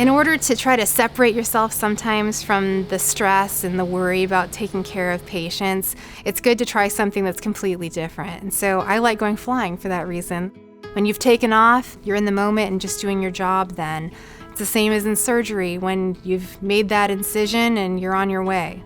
In order to try to separate yourself sometimes from the stress and the worry about taking care of patients, it's good to try something that's completely different. And so I like going flying for that reason. When you've taken off, you're in the moment and just doing your job then. It's the same as in surgery when you've made that incision and you're on your way.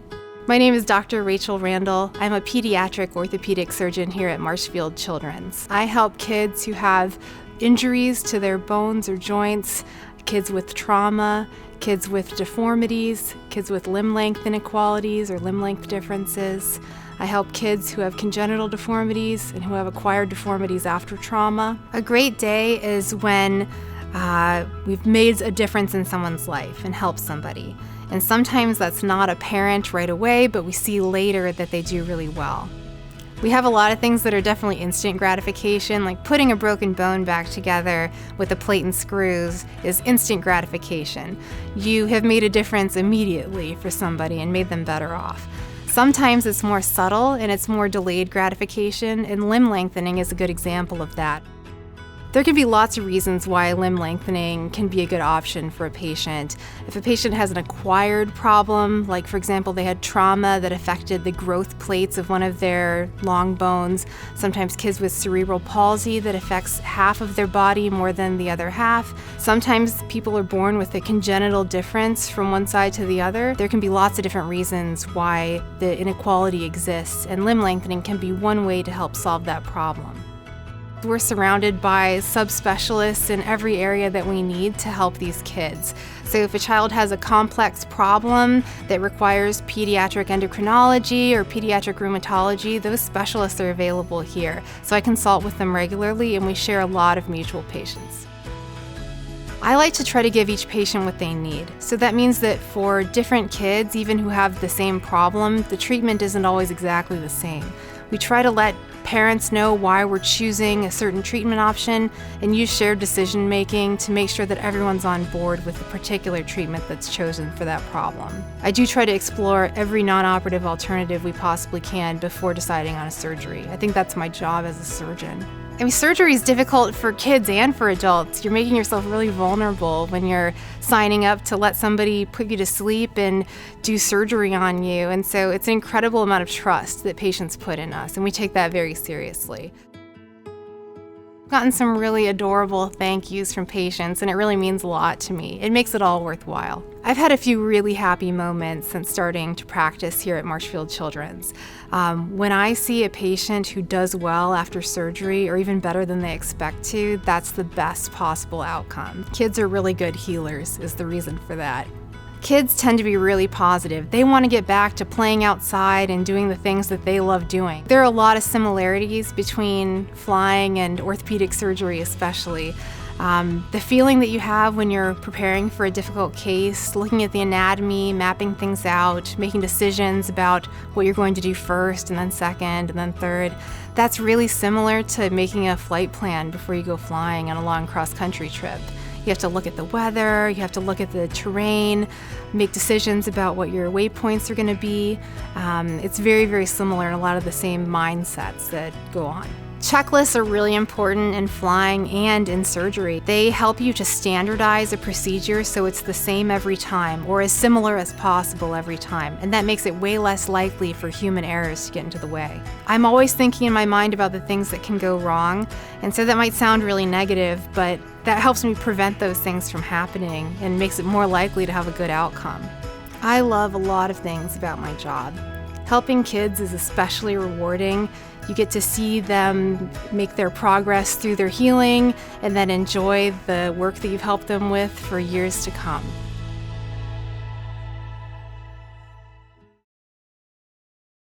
My name is Dr. Randall. I'm a pediatric orthopedic surgeon here at Marshfield Children's. I help kids who have injuries to their bones or joints, kids with trauma, kids with deformities, kids with limb length inequalities or limb length differences. I help kids who have congenital deformities and who have acquired deformities after trauma. A great day is when we've made a difference in someone's life and helped somebody. And sometimes that's not apparent right away, but we see later that they do really well. We have a lot of things that are definitely instant gratification, like putting a broken bone back together with a plate and screws is instant gratification. You have made a difference immediately for somebody and made them better off. Sometimes it's more subtle and it's more delayed gratification, and limb lengthening is a good example of that. There can be lots of reasons why limb lengthening can be a good option for a patient. If a patient has an acquired problem, like for example they had trauma that affected the growth plates of one of their long bones, sometimes kids with cerebral palsy that affects half of their body more than the other half, sometimes people are born with a congenital difference from one side to the other. There can be lots of different reasons why the inequality exists, and limb lengthening can be one way to help solve that problem. We're surrounded by subspecialists in every area that we need to help these kids. So if a child has a complex problem that requires pediatric endocrinology or pediatric rheumatology, those specialists are available here. So I consult with them regularly and we share a lot of mutual patients. I like to try to give each patient what they need. So that means that for different kids, even who have the same problem, the treatment isn't always exactly the same. We try to let parents know why we're choosing a certain treatment option and use shared decision making to make sure that everyone's on board with the particular treatment that's chosen for that problem. I do try to explore every non-operative alternative we possibly can before deciding on a surgery. I think that's my job as a surgeon. I mean, surgery is difficult for kids and for adults. You're making yourself really vulnerable when you're signing up to let somebody put you to sleep and do surgery on you. And so it's an incredible amount of trust that patients put in us, and we take that very seriously. I've gotten some really adorable thank yous from patients, and it really means a lot to me. It makes it all worthwhile. I've had a few really happy moments since starting to practice here at Marshfield Children's. When I see a patient who does well after surgery, or even better than they expect to, that's the best possible outcome. Kids are really good healers, is the reason for that. Kids tend to be really positive. They want to get back to playing outside and doing the things that they love doing. There are a lot of similarities between flying and orthopedic surgery especially. The feeling that you have when you're preparing for a difficult case, looking at the anatomy, mapping things out, making decisions about what you're going to do first and then second and then third, that's really similar to making a flight plan before you go flying on a long cross-country trip. You have to look at the weather, you have to look at the terrain, make decisions about what your waypoints are going to be. It's very, very similar in a lot of the same mindsets that go on. Checklists are really important in flying and in surgery. They help you to standardize a procedure so it's the same every time, or as similar as possible every time, and that makes it way less likely for human errors to get into the way. I'm always thinking in my mind about the things that can go wrong, and so that might sound really negative, but that helps me prevent those things from happening and makes it more likely to have a good outcome. I love a lot of things about my job. Helping kids is especially rewarding. You get to see them make their progress through their healing and then enjoy the work that you've helped them with for years to come.